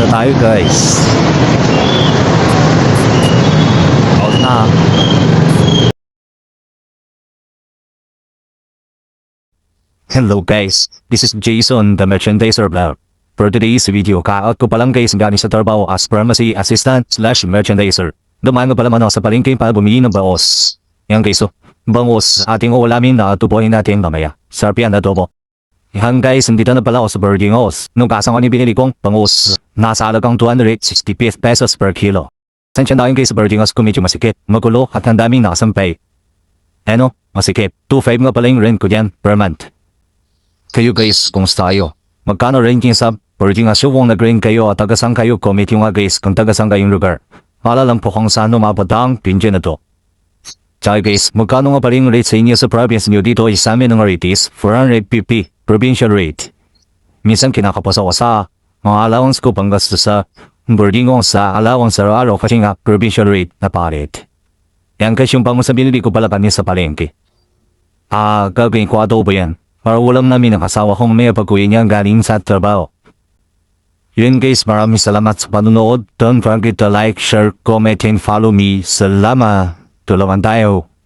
tayo guys. Out na. Hello guys, this is Jason, the merchandiser vlog. For today's video, ka-out ko pa lang guys galing sa trabaho as pharmacy assistant / merchandiser. Dumaan ko pala man ako sa palengke para bumili ng bangus. Yan guys bangus ating uulamin na tubuhin natin mamaya. Sarap yan adobo. Yan guys, nandito na pala ako sa Burger House. Nung kasang ko ni binili kong bangus, nasa halagang 260 pesos per kilo. Sensya na guys sa Burger House kung medyo masikip, magulo at ang daming nakasampay. Masikip. 2.5 nga pala yung rent ko dyan per month. Kayo guys, kumusta kayo? Magkano ranking sa Burger House kung nag-rank kayo at tagasang kayo comment yung nga guys kung tagasang kayong lugar. Wala lang po kung saan umabot ang pinje na to. Tsaka guys, magkano nga pa rin rate sa inyo sa province nyo dito sa amin ng rate is 450 provincial rate. Minsan kinakapos ako sa mga allowance ko pang gasto sa boarding ko sa allowance sa araw kasi nga provincial rate na parit. Yan guys yung pangus na binili ko pala kanina sa palengke. Gagawin ko adobo yan. Para ulam namin ang asawa kong may pag-uwi niya galing sa trabaho. Yun guys, maraming salamat sa panonood. Don't forget to like, share, comment, and follow me. Salamat. Tulungan tayo.